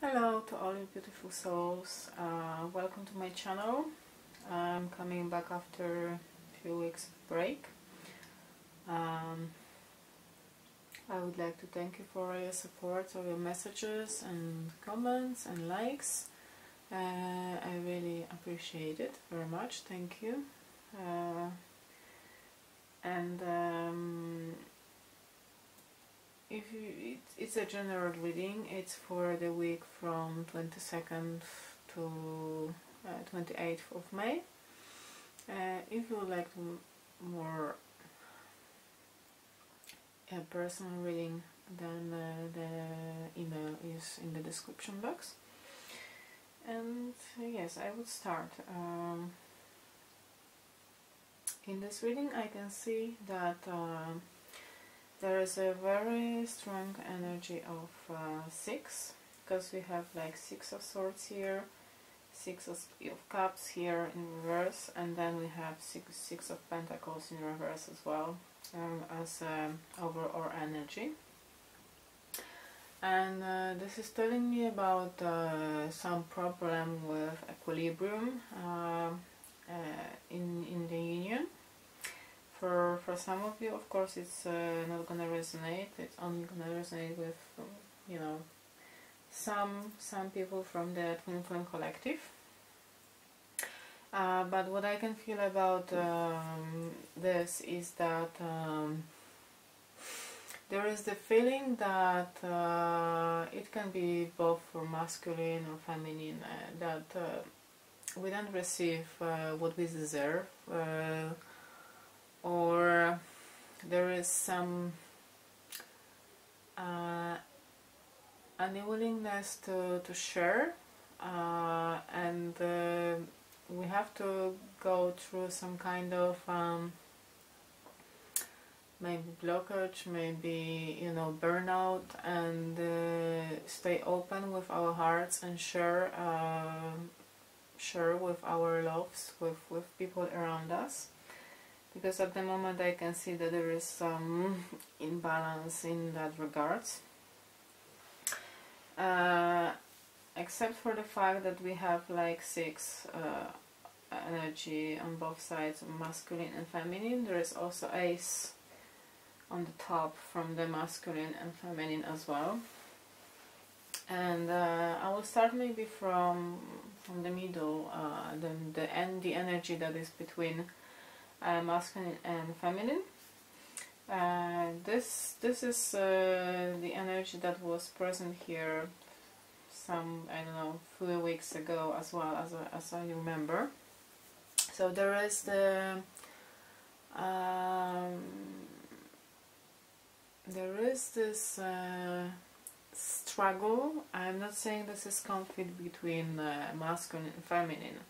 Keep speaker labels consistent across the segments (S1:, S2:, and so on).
S1: Hello to all you beautiful souls, welcome to my channel. I'm coming back after a few weeks break. I would like to thank you for all your support, all your messages and comments and likes. I really appreciate it very much, thank you. It's a general reading. It's for the week from 22nd to 28th of May. If you would like more personal reading, then the email is in the description box. And yes, I would start. In this reading I can see that there is a very strong energy of 6, because we have like 6 of swords here, 6 of cups here in reverse, and then we have 6 of pentacles in reverse as well, as overall energy. And this is telling me about some problem with equilibrium in the union. For some of you, of course, it's not gonna resonate. It's only gonna resonate with, you know, some people from the Twin Flame Collective. But what I can feel about this is that there is the feeling that it can be both for masculine or feminine, that we don't receive what we deserve, or there is some unwillingness to share, and we have to go through some kind of maybe blockage, maybe, you know, burnout, and stay open with our hearts and share with our loves, with people around us. Because at the moment I can see that there is some imbalance in that regards. Except for the fact that we have like 6 energy on both sides, masculine and feminine. There is also ace on the top from the masculine and feminine as well. And I will start maybe from the middle, the energy that is between masculine and feminine. This is the energy that was present here some, I don't know, few weeks ago as well, as I remember. So there is the there is this struggle. I'm not saying this is conflict between masculine and feminine,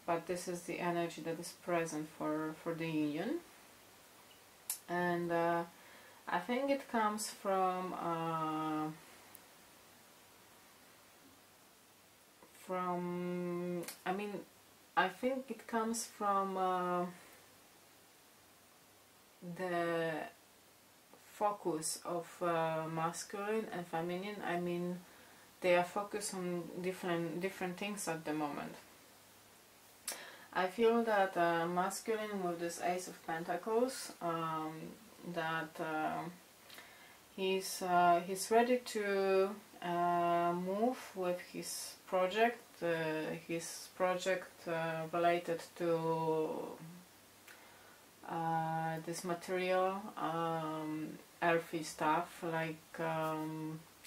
S1: but this is the energy that is present for the union. And I think it comes from I think it comes from the focus of masculine and feminine. I mean, they are focused on different things at the moment. I feel that masculine with this Ace of Pentacles, that he's ready to move with his project related to this material, earthy stuff, like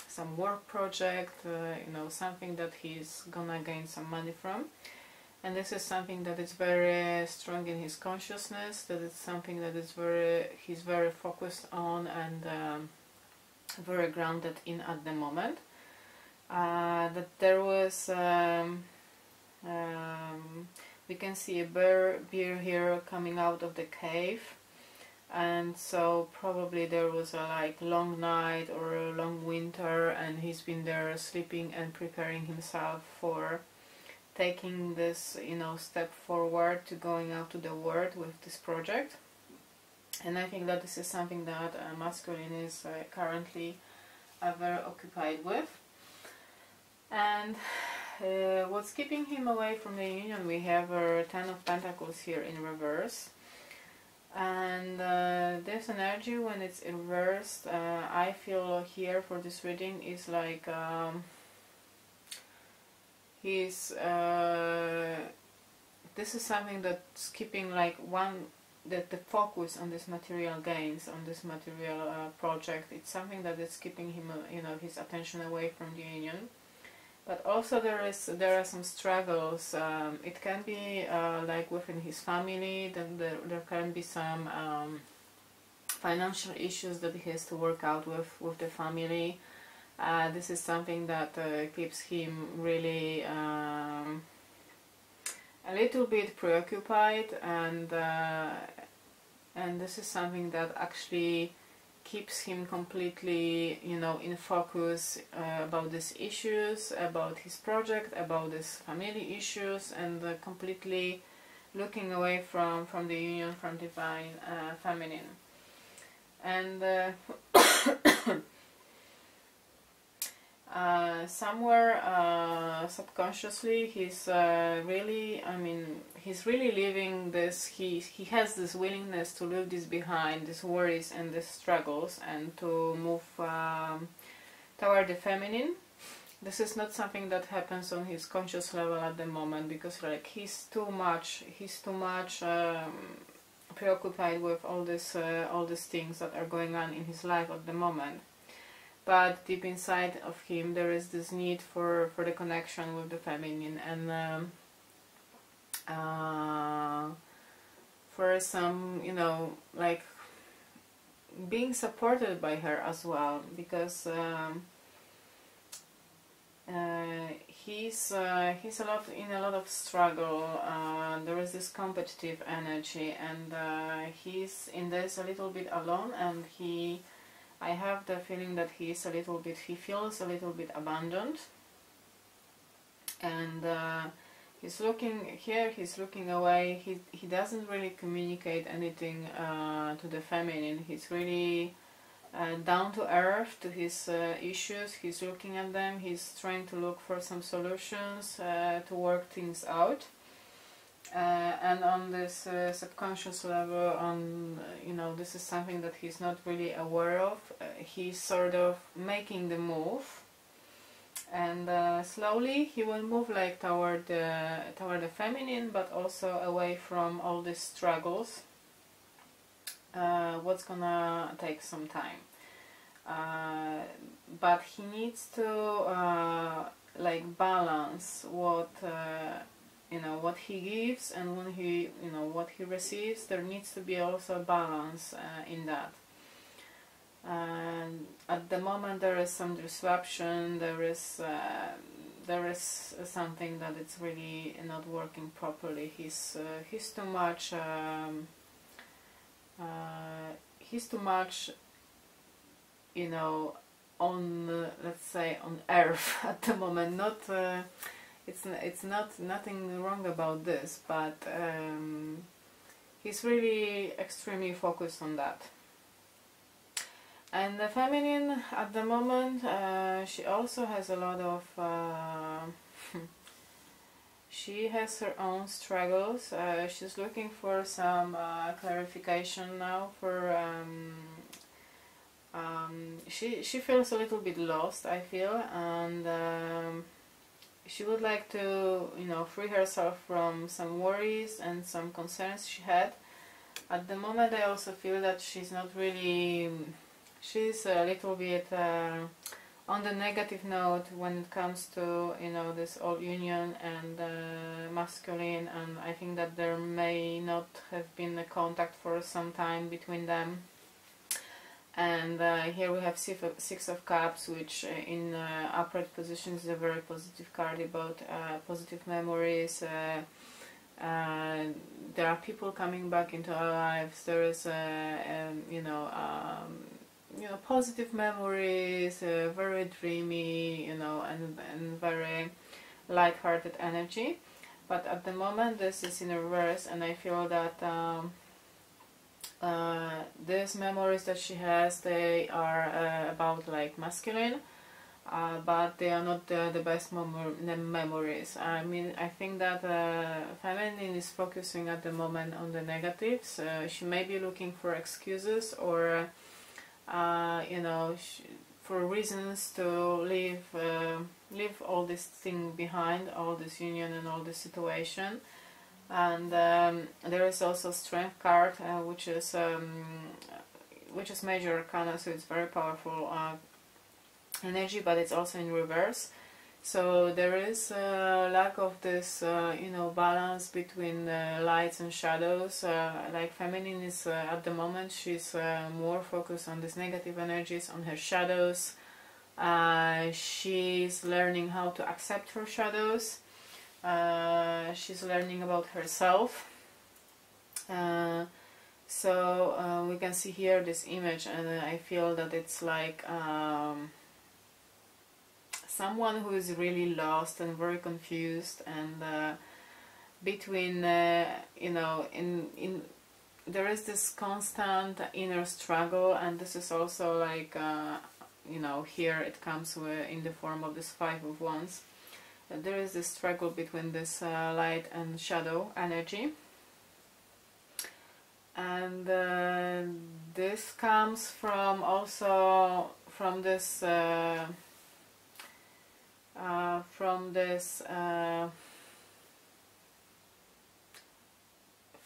S1: some work project, you know, something that he's gonna gain some money from. And this is something that is very strong in his consciousness, that it's something that is he's very focused on and very grounded in at the moment. That there was we can see a bear here coming out of the cave, and so probably there was a like long night or a long winter, and he's been there sleeping and preparing himself for taking this, you know, step forward to going out to the world with this project. And I think that this is something that masculine is currently very occupied with. And what's keeping him away from the union? We have a Ten of Pentacles here in reverse. And this energy, when it's reversed, I feel here for this reading is like he's this is something that's keeping like the focus on this material gains, on this material project. It's something that is keeping him, his attention away from the union. But also there are some struggles. It can be like within his family. Then there can be some financial issues that he has to work out with the family. This is something that keeps him really a little bit preoccupied, and this is something that actually keeps him completely, in focus about these issues, about his project, about these family issues, and completely looking away from the union, from divine feminine. And somewhere subconsciously he's really, he's really living this, he has this willingness to leave this behind, these worries and these struggles, and to move toward the feminine. This is not something that happens on his conscious level at the moment, because like he's too much preoccupied with all these things that are going on in his life at the moment. But deep inside of him there is this need for the connection with the feminine, and for some, like being supported by her as well, because he's in a lot of struggle. There is this competitive energy, and he's in this a little bit alone, and I have the feeling that he feels a little bit abandoned, and he's looking away. He doesn't really communicate anything to the feminine. He's really down to earth to his issues. He's looking at them. He's trying to look for some solutions to work things out. And on this subconscious level, this is something that he's not really aware of. He's sort of making the move, and slowly he will move like toward the feminine, but also away from all these struggles. What's gonna take some time, but he needs to like balance what what he gives and when what he receives. There needs to be also a balance in that. And at the moment there is some disruption. There is something that it's really not working properly. He's too much. He's too much, on let's say on earth at the moment. Not. It's nothing wrong about this, but he's really extremely focused on that. And the feminine at the moment, she also has a lot of she has her own struggles. She's looking for some clarification now. She feels a little bit lost, I feel, and she would like to, free herself from some worries and some concerns she had. At the moment I also feel that she's not really, she's a little bit on the negative note when it comes to, this all union and masculine, and I think that there may not have been a contact for some time between them. And here we have Six of Cups, which in upright position is a very positive card about positive memories. There are people coming back into our lives. There is, positive memories, very dreamy, and very light-hearted energy. But at the moment this is in reverse, and I feel that these memories that she has, they are about like masculine. but they are not the best memories. I mean, I think that feminine is focusing at the moment on the negatives. She may be looking for excuses or you know, for reasons to leave all this thing behind, all this union and all this situation. And there is also strength card, which is major arcana, so it's very powerful energy, but it's also in reverse. So there is a lack of this you know, balance between lights and shadows. Like feminine is at the moment, she's more focused on these negative energies, on her shadows. She's learning how to accept her shadows. She's learning about herself. So we can see here this image, and I feel that it's like someone who is really lost and very confused, and between you know, in there is this constant inner struggle, and this is also like you know, here it comes in the form of this Five of Wands. There is this struggle between this light and shadow energy, and this comes from also from this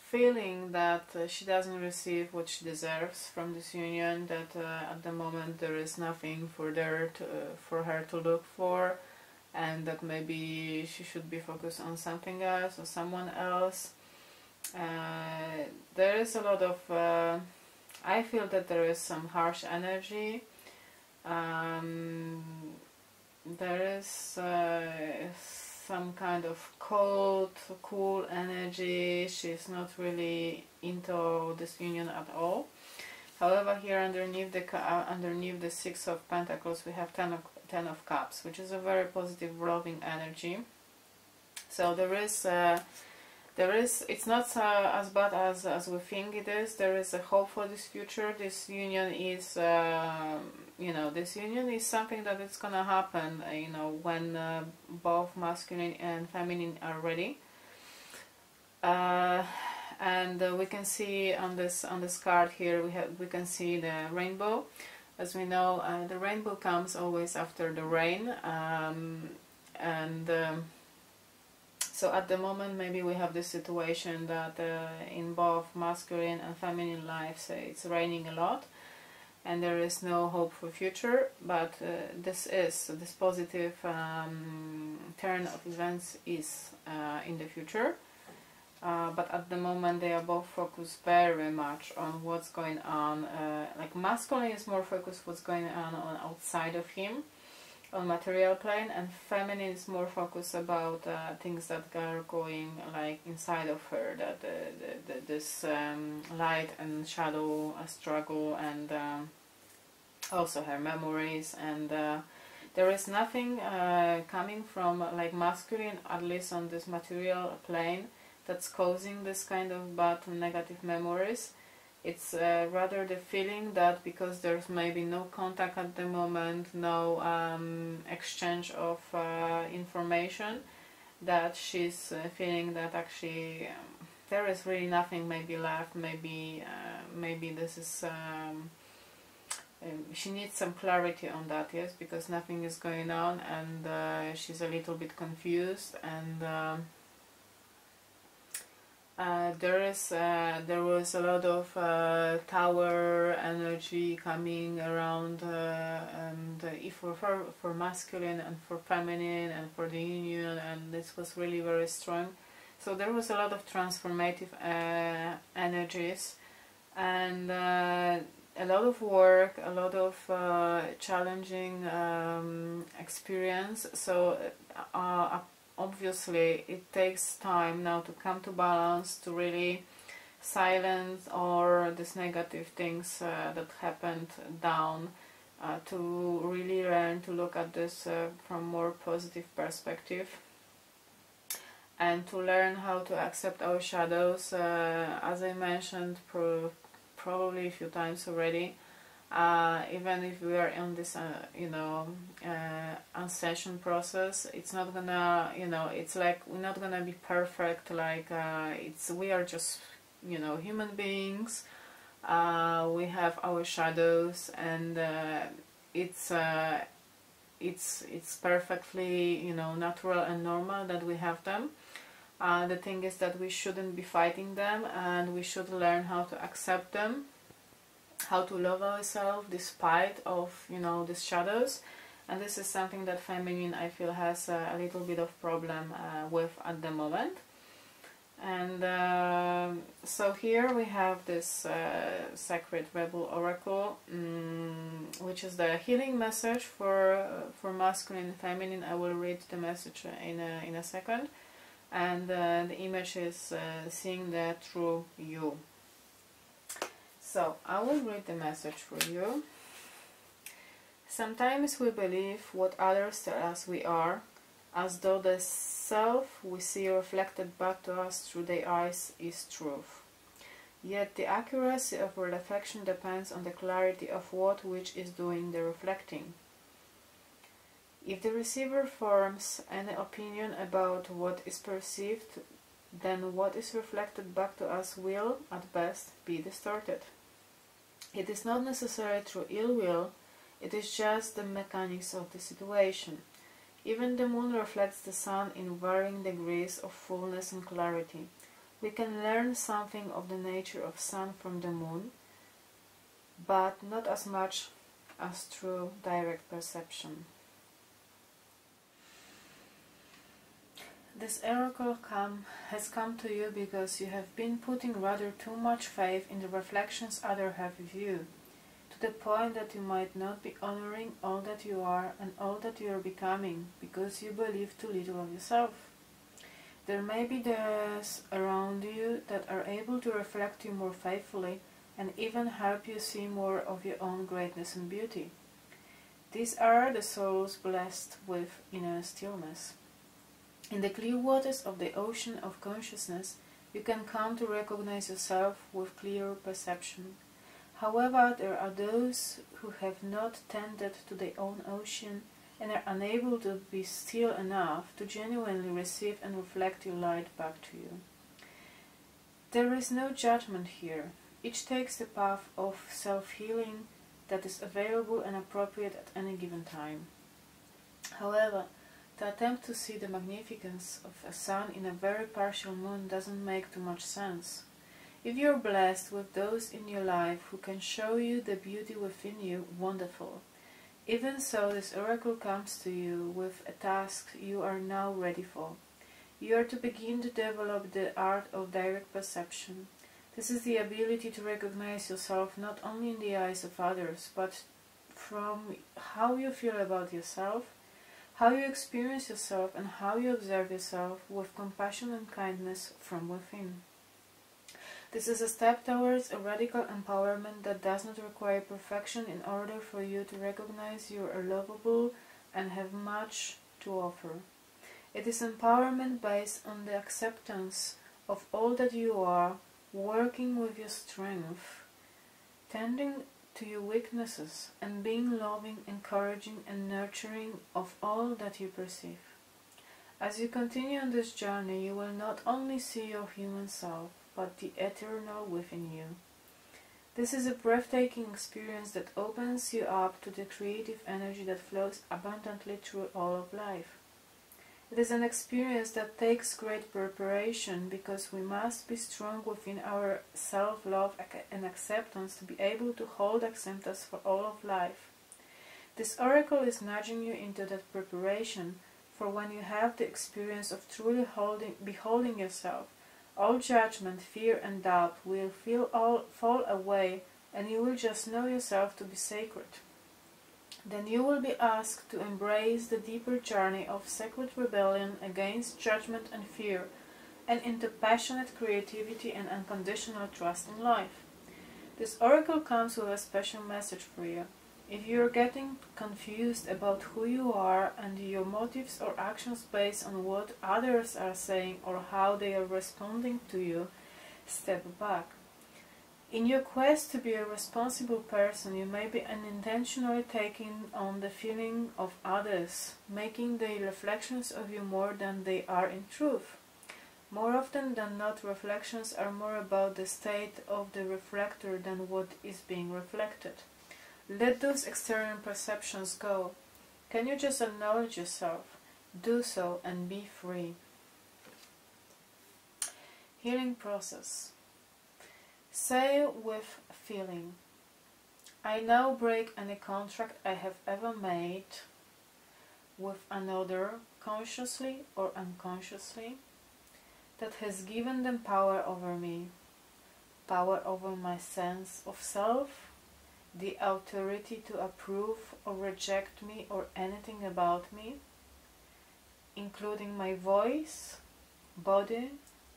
S1: feeling that she doesn't receive what she deserves from this union, that at the moment there is nothing for her to look for, and that maybe she should be focused on something else or someone else. There is a lot of I feel that there is some harsh energy. There is some kind of cold, cool energy. She's not really into this union at all. However, here underneath the Six of Pentacles, we have Ten of Cups, which is a very positive, loving energy. So there is it's not as bad as we think it is. There is a hope for this future. This union is you know, this union is something that it's gonna happen, you know, when both masculine and feminine are ready. And we can see on this card here, we can see the rainbow. As we know, the rainbow comes always after the rain, so at the moment maybe we have this situation that in both masculine and feminine lives it's raining a lot, and there is no hope for future, but this positive turn of events is in the future. But at the moment they are both focused very much on what's going on. Like masculine is more focused what's going on outside of him, on material plane, and feminine is more focused about things that are going like inside of her, that this light and shadow struggle, and also her memories. And there is nothing coming from like masculine, at least on this material plane, that's causing this kind of bad and negative memories. It's rather the feeling that because there's maybe no contact at the moment, no exchange of information, that she's feeling that actually there is really nothing maybe left. Maybe this is she needs some clarity on that, yes, because nothing is going on, and she's a little bit confused. And there was a lot of Tower energy coming around, and if for masculine and for feminine and for the union, and this was really very strong. So there was a lot of transformative energies, and a lot of work, a lot of challenging experience. So obviously it takes time now to come to balance, to really silence all these negative things that happened down, to really learn to look at this from more positive perspective, and to learn how to accept our shadows. As I mentioned probably a few times already, even if we are in this you know, ascension process, it's not gonna, you know, it's like we're not gonna be perfect, like we are just, you know, human beings. We have our shadows, and it's perfectly, you know, natural and normal that we have them. The thing is that we shouldn't be fighting them, and we should learn how to accept them, how to love ourselves despite of, you know, these shadows. And this is something that feminine, I feel, has a little bit of problem with at the moment. And so here we have this Sacred Rebel Oracle, which is the healing message for masculine and feminine. I will read the message in a second. And the image is seeing that through you. So I will read the message for you. Sometimes we believe what others tell us we are, as though the self we see reflected back to us through their eyes is truth. Yet the accuracy of our reflection depends on the clarity of what which is doing the reflecting. If the receiver forms any opinion about what is perceived, then what is reflected back to us will, at best, be distorted. It is not necessarily through ill will, it is just the mechanics of the situation. Even the moon reflects the sun in varying degrees of fullness and clarity. We can learn something of the nature of sun from the moon, but not as much as through direct perception. This oracle has come to you because you have been putting rather too much faith in the reflections others have of you, to the point that you might not be honoring all that you are and all that you are becoming, because you believe too little of yourself. There may be those around you that are able to reflect you more faithfully and even help you see more of your own greatness and beauty. These are the souls blessed with inner stillness. In the clear waters of the ocean of consciousness, you can come to recognize yourself with clearer perception. However, there are those who have not tended to their own ocean and are unable to be still enough to genuinely receive and reflect your light back to you. There is no judgment here. Each takes the path of self-healing that is available and appropriate at any given time. However, to attempt to see the magnificence of a sun in a very partial moon doesn't make too much sense. If you are blessed with those in your life who can show you the beauty within you, wonderful. Even so, this oracle comes to you with a task you are now ready for. You are to begin to develop the art of direct perception. This is the ability to recognize yourself not only in the eyes of others, but from how you feel about yourself, how you experience yourself, and how you observe yourself with compassion and kindness from within. This is a step towards a radical empowerment that does not require perfection in order for you to recognize you are lovable and have much to offer. It is empowerment based on the acceptance of all that you are, working with your strength, tending to your weaknesses, and being loving, encouraging, and nurturing of all that you perceive. As you continue on this journey, you will not only see your human self, but the eternal within you. This is a breathtaking experience that opens you up to the creative energy that flows abundantly through all of life. It is an experience that takes great preparation, because we must be strong within our self-love and acceptance to be able to hold acceptance for all of life. This oracle is nudging you into that preparation, for when you have the experience of truly beholding yourself, all judgment, fear, and doubt will fall away, and you will just know yourself to be sacred. Then you will be asked to embrace the deeper journey of sacred rebellion against judgment and fear, and into passionate creativity and unconditional trust in life. This oracle comes with a special message for you. If you are getting confused about who you are and your motives or actions based on what others are saying or how they are responding to you, step back. In your quest to be a responsible person, you may be unintentionally taking on the feeling of others, making the reflections of you more than they are in truth. More often than not, reflections are more about the state of the reflector than what is being reflected. Let those external perceptions go. Can you just acknowledge yourself? Do so and be free. Healing process. Say with feeling, I now break any contract I have ever made with another, consciously or unconsciously, that has given them power over me, power over my sense of self, the authority to approve or reject me or anything about me, including my voice, body,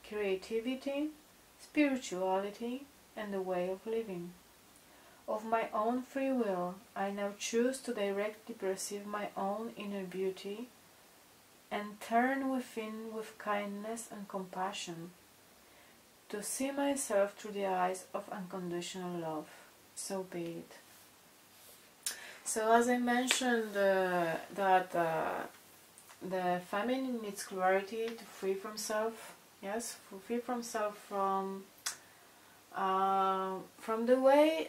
S1: creativity, spirituality, and the way of living. Of my own free will, I now choose to directly perceive my own inner beauty and turn within with kindness and compassion, to see myself through the eyes of unconditional love. So be it. So as I mentioned, that the feminine needs clarity to free from self. Yes, free from self from the way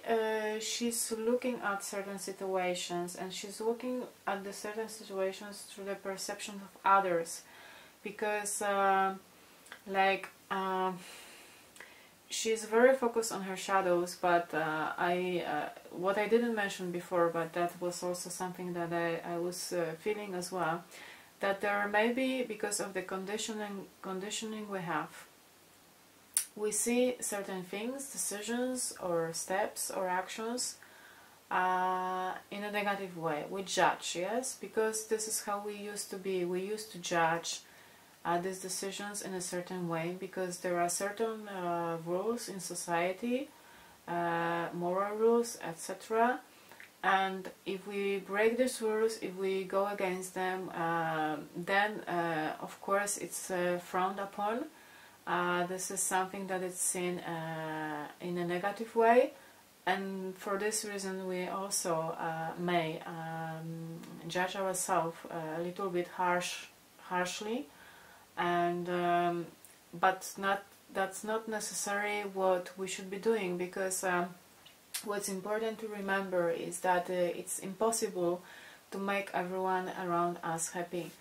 S1: she's looking at certain situations, and she's looking at the certain situations through the perception of others, because she's very focused on her shadows. But what I didn't mention before, but that was also something that I was feeling as well, that there may be, because of the conditioning we have, we see certain things, decisions or steps or actions in a negative way. We judge, yes, because this is how we used to be. We used to judge these decisions in a certain way, because there are certain rules in society, moral rules, etc. And if we break these rules, if we go against them, then of course it's frowned upon. This is something that is seen in a negative way, and for this reason we also may judge ourselves a little bit harshly, and but that's not necessarily what we should be doing, because what's important to remember is that it's impossible to make everyone around us happy.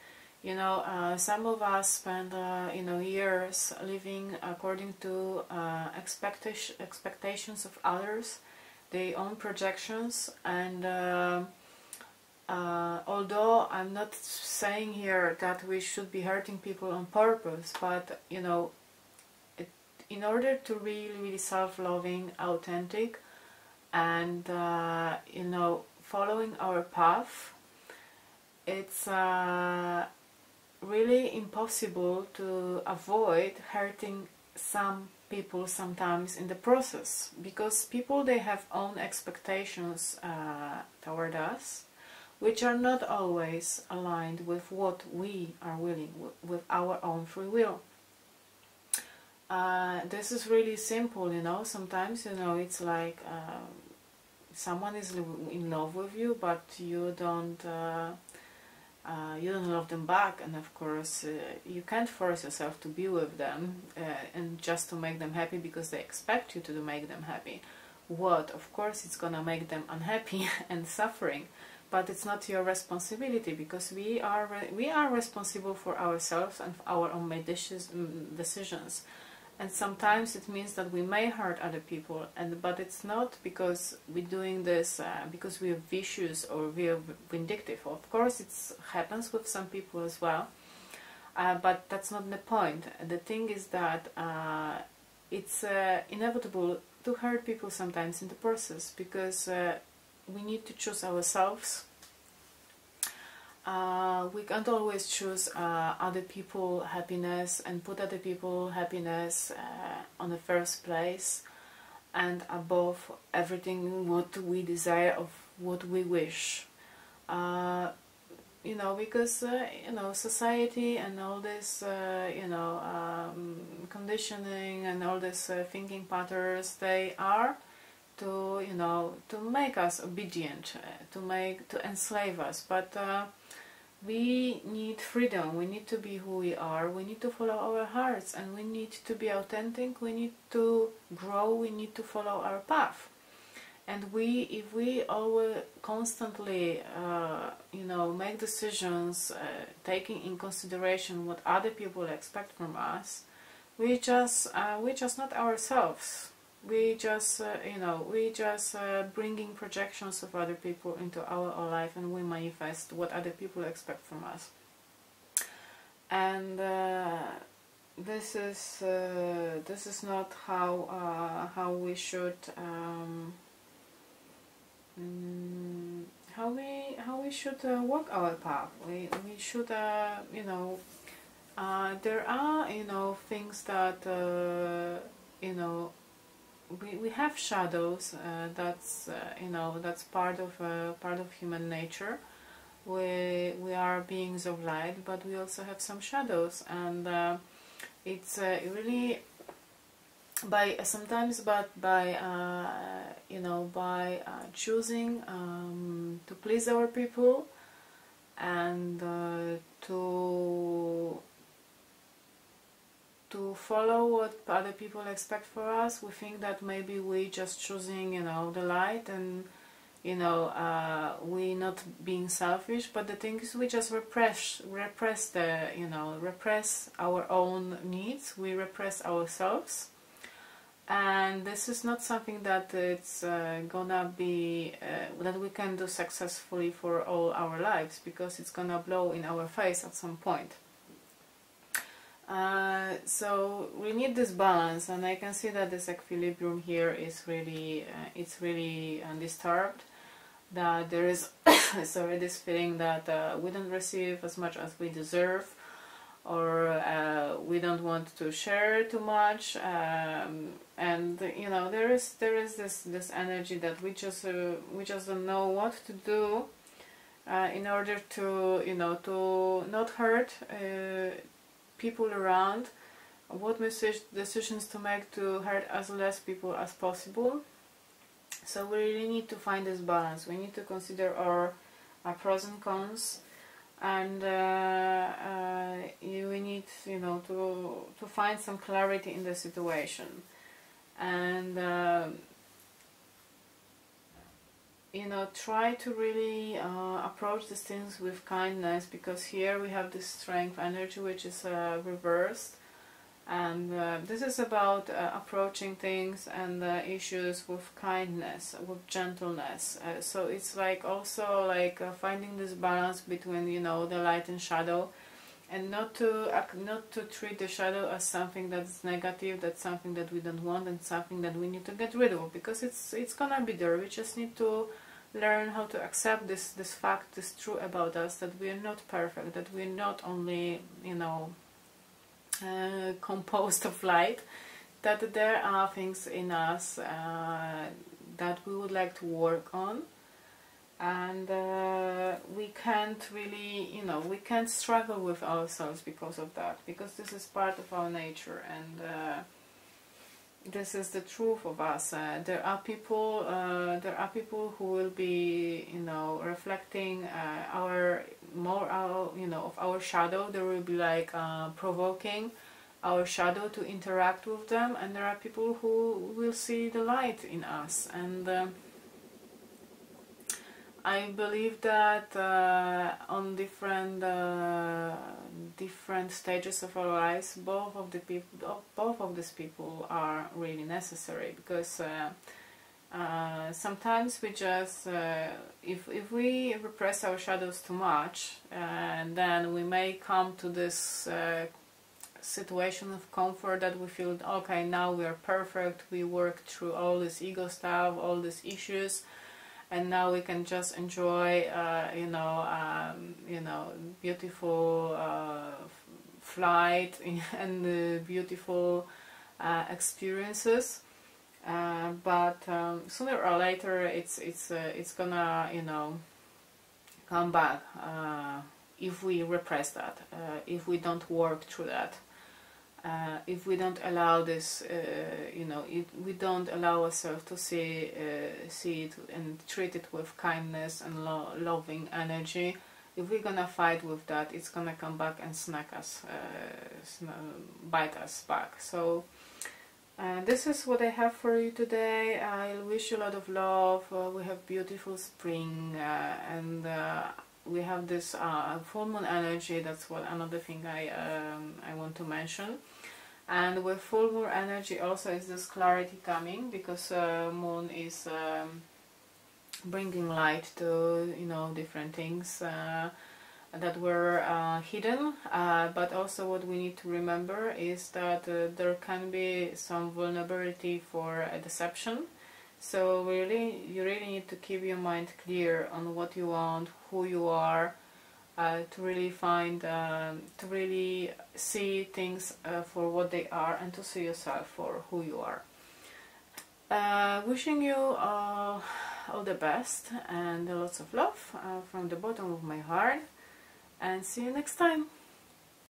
S1: You know, some of us spend years living according to expectations of others, their own projections, and although I'm not saying here that we should be hurting people on purpose, but you know, in order to really self-loving, authentic, and following our path, it's really impossible to avoid hurting some people sometimes in the process, because people, they have own expectations toward us, which are not always aligned with what we are willing, with our own free will. This is really simple, you know. Sometimes, it's like someone is in love with you, but you don't love them back, and of course you can't force yourself to be with them and just to make them happy because they expect you to make them happy. What? Of course it's gonna make them unhappy and suffering, but it's not your responsibility, because we are responsible for ourselves and for our own decisions. And sometimes it means that we may hurt other people, but it's not because we're doing this because we are vicious or we are vindictive. Of course it happens with some people as well, but that's not the point. The thing is that it's inevitable to hurt people sometimes in the process, because we need to choose ourselves. We can't always choose other people's happiness and put other people's happiness on the first place and above everything what we desire, of what we wish. you know, because you know, society and all this you know, conditioning and all this thinking patterns, they are to, you know, to make us obedient, to enslave us. But we need freedom. We need to be who we are. We need to follow our hearts, and we need to be authentic. We need to grow. We need to follow our path. And if we always constantly, you know, make decisions taking in consideration what other people expect from us, we just not ourselves. We just, you know, we just bringing projections of other people into our life, and we manifest what other people expect from us. And this is not how we should how we should walk our path. We should, you know, there are, you know, things that you know, we have shadows. That's you know, that's part of human nature. We are beings of light, but we also have some shadows, and it's really by you know, by choosing to please our people, and to follow what other people expect for us. We think that maybe we just choosing, you know, the light, and, you know, we not being selfish. But the thing is, we just repress the, you know, repress our own needs. We repress ourselves, and this is not something that it's gonna be that we can do successfully for all our lives, because it's gonna blow in our face at some point. So we need this balance, and I can see that this equilibrium here is really it's really disturbed. That there is sorry, this feeling that we don't receive as much as we deserve, or we don't want to share too much, and you know, there is this energy that we just don't know what to do in order to, you know, to not hurt people around, what decisions to make to hurt as less people as possible. So we really need to find this balance. We need to consider our pros and cons, and we need, you know, to find some clarity in the situation, and you know, try to really approach these things with kindness, because here we have this strength energy which is reversed, and this is about approaching things and issues with kindness, with gentleness. So it's like also like finding this balance between, you know, the light and shadow, and not to treat the shadow as something that's negative, that's something that we don't want, and something that we need to get rid of, because it's gonna be there. We just need to learn how to accept this fact, this truth about us, that we are not perfect, that we are not only, you know, composed of light, that there are things in us that we would like to work on, and we can't really, you know, we can't struggle with ourselves because of that, because this is part of our nature, and this is the truth of us. There are people who will be, you know, reflecting you know, of our shadow. They will be like provoking our shadow to interact with them, and there are people who will see the light in us. And I believe that on different stages of our lives, both of these people are really necessary, because sometimes we just if we repress our shadows too much, and then we may come to this situation of comfort that we feel, okay, now we are perfect, we worked through all this ego stuff, all these issues, and now we can just enjoy you know, beautiful flight and beautiful experiences, but sooner or later it's gonna, you know, come back if we repress that, if we don't work through that, if we don't allow this, if we don't allow ourselves to see it and treat it with kindness and loving energy, if we're gonna fight with that, it's gonna come back and snack us, bite us back. So this is what I have for you today. I wish you a lot of love. We have beautiful spring, and we have this full moon energy. That's what another thing I want to mention. And with full moon energy also is this clarity coming, because moon is bringing light to different things that were hidden, but also what we need to remember is that there can be some vulnerability for a deception. So you really need to keep your mind clear on what you want, who you are, to really find, to really see things for what they are, and to see yourself for who you are. Wishing you all the best and lots of love from the bottom of my heart, and see you next time.